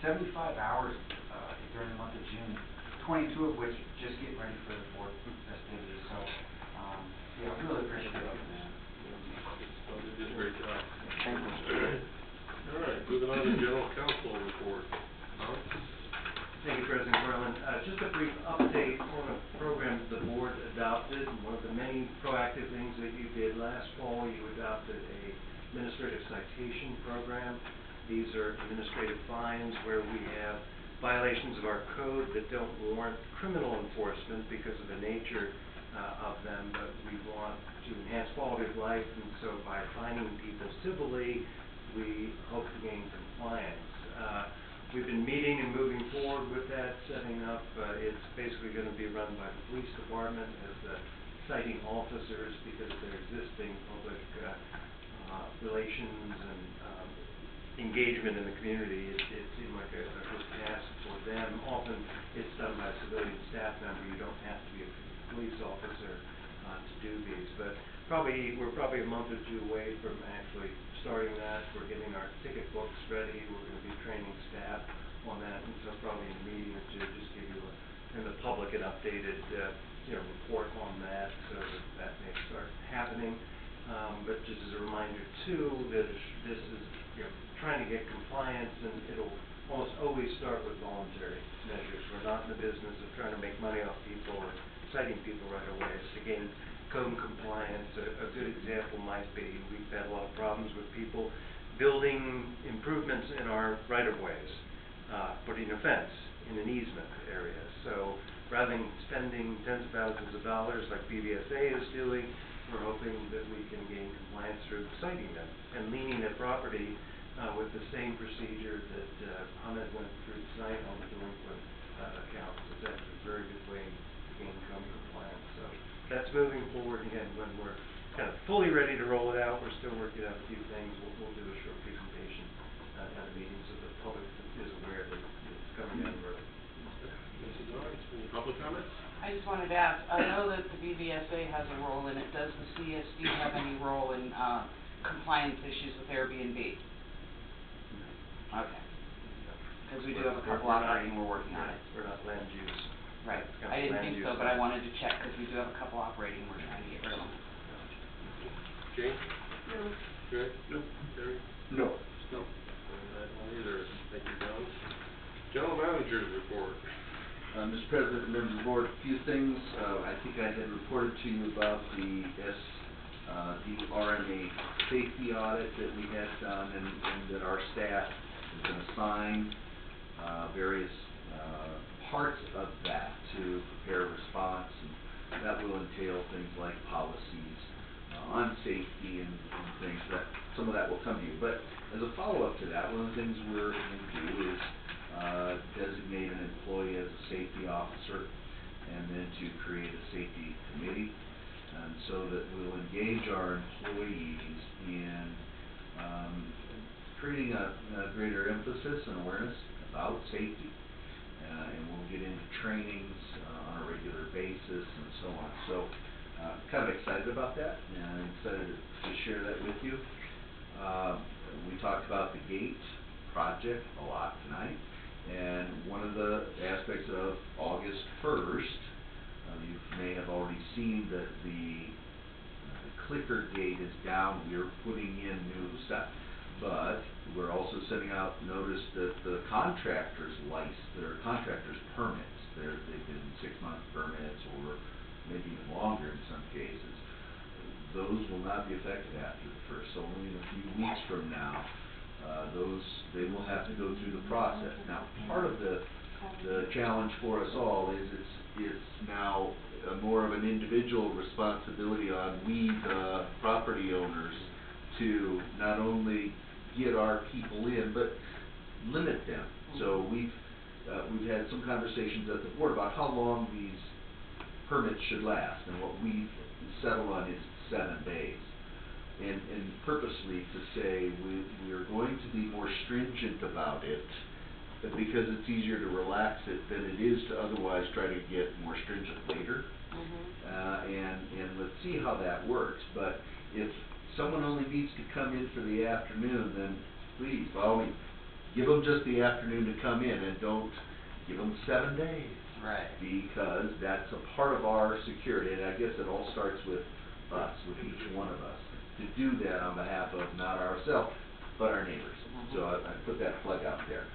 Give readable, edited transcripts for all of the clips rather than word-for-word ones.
75 hours during the month of June, 22 of which just getting ready for the 4th festivities. So, yeah, really appreciate it. You did a great job. Thank you. All right, moving on to general counsel report. Tom? Thank you, President Berlin. Just a brief update on a program the board adopted. One of the many proactive things that you did last fall, you adopted a administrative citation program. These are administrative fines where we have violations of our code that don't warrant criminal enforcement because of the nature of them, but we want to enhance quality of life, and so by fining people civilly, we hope to gain compliance. We've been meeting and moving forward with that, setting up. It's basically going to be run by the police department as the citing officers because of their existing public relations and engagement in the community. It seemed like a good task for them. Often it's done by a civilian staff member. You don't have to be a police officer to do these. But we're probably a month or two away from actually starting that. We're getting our ticket books ready. We're going to be training staff on that, and so probably in a meeting or two, just give you and the public an updated report on that, so that may start happening. But just as a reminder too, that this is trying to get compliance, and it'll almost always start with voluntary measures. We're not in the business of trying to make money off people or citing people right away. It's to gain code compliance. A good example might be we've had a lot of problems with people building improvements in our right-of-ways, putting a fence in an easement area. So rather than spending tens of thousands of dollars like BVSA is doing, we're hoping that we can gain compliance through citing them and leaning their property with the same procedure that Ahmed went through tonight on the delinquent accounts. It's actually a very good way to gain code compliance. So that's moving forward. Again, when we're kind of fully ready to roll it out, we're still working out a few things. We'll do a short presentation at a meeting so the public is aware that it's coming down the road. Mrs. Owens, any public comments? I just wanted to ask, I know that the BVSA has a role in it. Does the CSD have any role in compliance issues with Airbnb? Okay. Because we do have a couple operating we're working on it. We're not land use. Right. I didn't think so, but I wanted to check because we do have a couple operating we're trying to get rid of them. Jane? No. Good? No. Terry? No. No. I don't either. Thank you, John. General Manager's report. Mr. President, members of the board, a few things. I think I had reported to you about the RMA safety audit that we had done, and that our staff has been assigned various parts of that to prepare a response, and that will entail things like policies on safety and things. That some of that will come to you. But as a follow-up to that, one of the things we're going to do is designate an employee as a safety officer, and then to create a safety committee, and so that we'll engage our employees in creating a greater emphasis and awareness about safety, and we'll get into trainings on a regular basis and so on. So kind of excited about that, and I'm excited to share that with you. We talked about the GATE project a lot tonight, and one of the aspects of August 1st, you may have already seen that the clicker gate is down. We're putting in new stuff, but we're also sending out notice that the contractors' permits, they've been 6-month permits or maybe even longer in some cases, those will not be effective after the 1st. So only in a few weeks from now, they will have to go through the process. Now, part of the challenge for us all is it's now more of an individual responsibility on we, the property owners, to not only get our people in, but limit them. So we've had some conversations at the board about how long these permits should last, and what we've settled on is 7 days. And purposely to say we are going to be more stringent about it, because it's easier to relax it than it is to otherwise try to get more stringent later. And let's see how that works. But if someone only needs to come in for the afternoon, then please, by all means, give them just the afternoon to come in, and don't give them 7 days. Right. Because that's a part of our security, and I guess it all starts with us, with each one of us, to do that on behalf of not ourselves, but our neighbors. So I put that plug out there.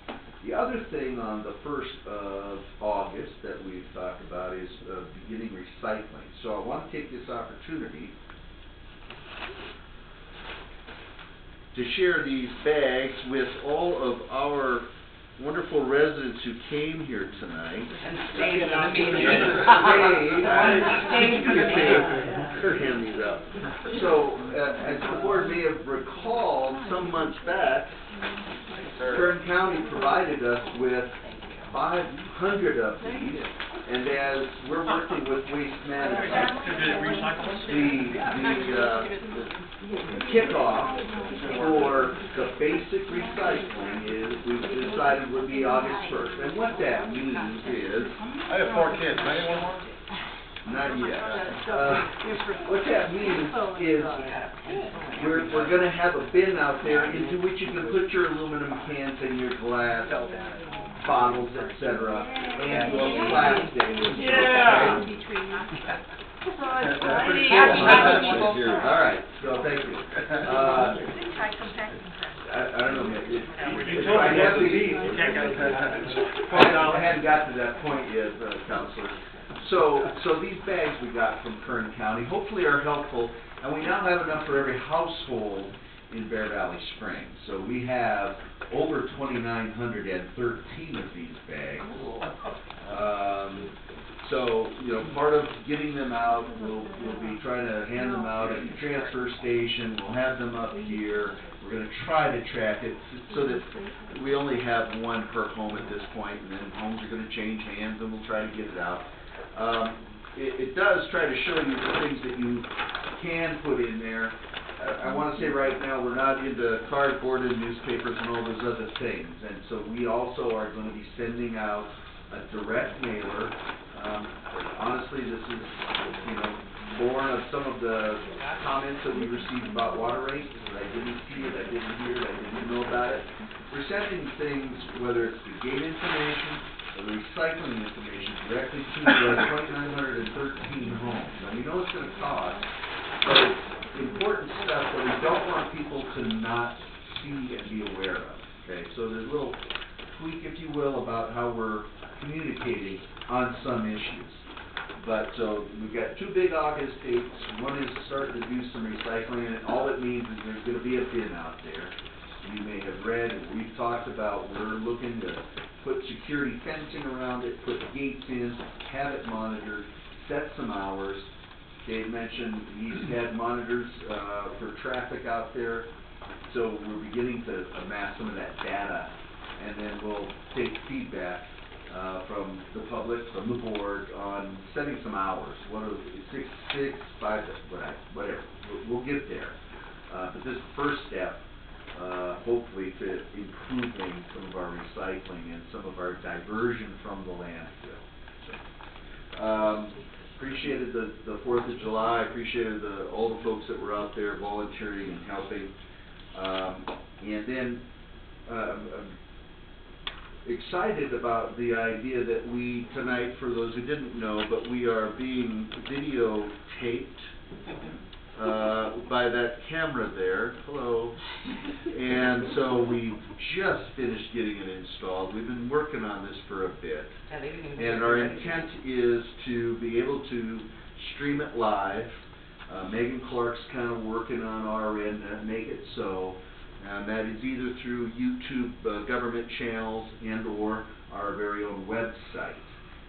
The other thing on the 1st of August that we've talked about is beginning recycling. So I want to take this opportunity to share these bags with all of our wonderful residents who came here tonight. And stayed at the meeting. Stayed for the meeting. Kurt hand these out. So, as the board may have recalled, some months back, Kern County provided us with 500 of these, and as we're working with Waste Management, the kickoff for the basic recycling is, we've decided would be August 1st. And what that means is... I have 4 kids, do anyone want? Not yet. What that means is we're going to have a bin out there into which you can put your aluminum cans and your glass bottles, etc., and your plastic. Yeah. All right, so thank you. I don't know. I hadn't got to that point yet, Counselor. So these bags we got from Kern County hopefully are helpful, and we now have enough for every household in Bear Valley Springs. So we have over 2,913 of these bags. So, you know, part of getting them out, we'll be trying to hand them out at the transfer station. We'll have them up here. We're going to try to track it so that we only have one per home at this point, and then homes are going to change hands, and we'll try to get it out. It does try to show you the things that you can put in there. I want to say right now we're not into cardboard and newspapers and all those other things, and so we also are going to be sending out a direct mailer. Honestly, this is, you know, born of some of the comments that we received about water rates, that I didn't see it, I didn't hear it, I didn't know about it. We're sending things, whether it's the gate information or the recycling information, directly to the 2,913 homes. Now, we know it's going to cost, but it's important stuff that we don't want people to not see and be aware of. Okay, so there's a little tweak, if you will, about how we're communicating on some issues. But so we've got 2 big August dates. One is starting to do some recycling, and all it means is there's going to be a bin out there. You may have read, and we've talked about, we're looking to put security fencing around it, put gates in, have it monitored, set some hours. Dave mentioned he's had monitors for traffic out there, so we're beginning to amass some of that data, and then we'll take feedback from the public, from the board, on setting some hours. What are 6, 5, whatever. We'll get there. But this is the first step, hopefully, to improving some of our recycling and some of our diversion from the landfill. So, appreciated the 4th of July. Appreciated all the folks that were out there volunteering and helping. And then excited about the idea that we tonight, for those who didn't know, but we are being videotaped by that camera there. Hello. And so we just finished getting it installed. We've been working on this for a bit. And our intent is to be able to stream it live. Megan Clark's kind of working on our end to make it so. And that is either through YouTube government channels and or our very own website.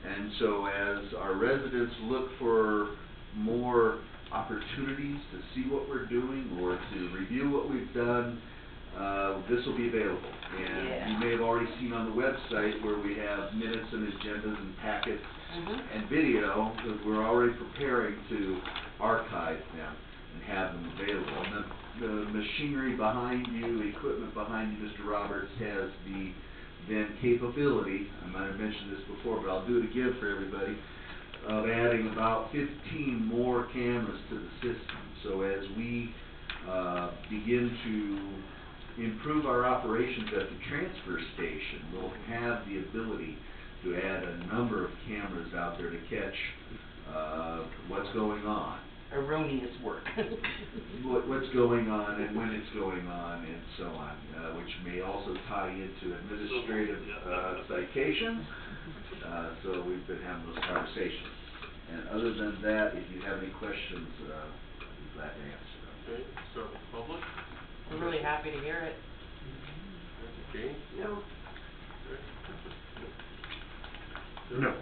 And so as our residents look for more opportunities to see what we're doing or to review what we've done, this will be available. And you may have already seen on the website where we have minutes and agendas and packets and video, because we're already preparing to archive them and have them available. And the machinery behind you, equipment behind you, Mr. Roberts, has the then capability, I might have mentioned this before, but I'll do it again for everybody, of adding about 15 more cameras to the system. So as we begin to improve our operations at the transfer station. We'll have the ability to add a number of cameras out there to catch what's going on. Erroneous work. What's going on and when it's going on and so on, which may also tie into administrative citations. So we've been having those conversations. And other than that, if you have any questions, I'd be glad to answer them. Okay, so public? We're really happy to hear it. Okay. No. No.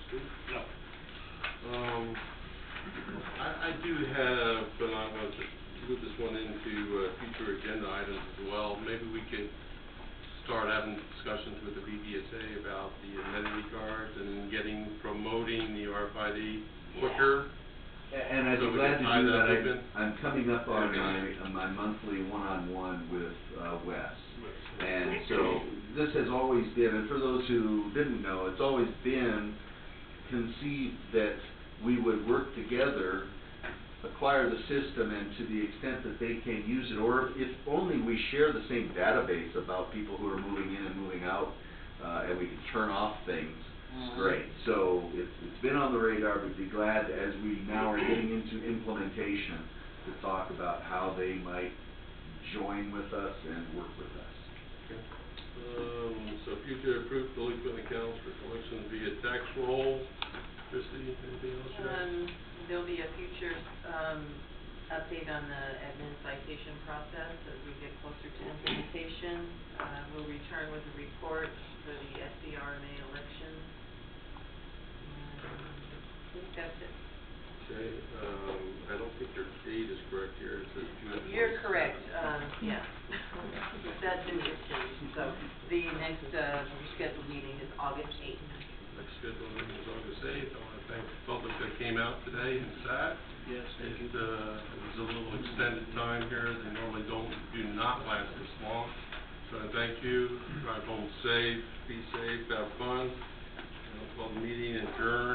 Steve? No. I do have, but I want to move this one into future agenda items as well. Maybe we could start having discussions with the BDSA about the amenity cards and promoting the RFID quicker. And I'd So be we glad can to tie do that that. open? I'm coming up on my monthly one-on-one with Wes. And so this has always been, and for those who didn't know, it's always been conceived that we would work together, acquire the system, and to the extent that they can use it, or if only we share the same database about people who are moving in and moving out, and we can turn off things, it's great. So it's been on the radar. We'd be glad, as we now are getting into implementation, to talk about how they might join with us and work with us. Okay. So future approved delinquent accounts for collection via tax roll. Christie, anything else you have? There'll be a future, update on the admin citation process as we get closer to implementation. We'll return with a report for the SDRMA elections. I think that's it. Okay, I don't think your date is correct here. It says June 22nd. You're correct, yeah. That's been changed, so the next, rescheduled meeting is August 8th. Next scheduled meeting is August 8th. I want to thank the public that came out today and sat. Yes, thank you. It was a little extended time here. They normally do not last this long. So I thank you. Drive home safe, be safe, have fun. And I'll call the meeting adjourned.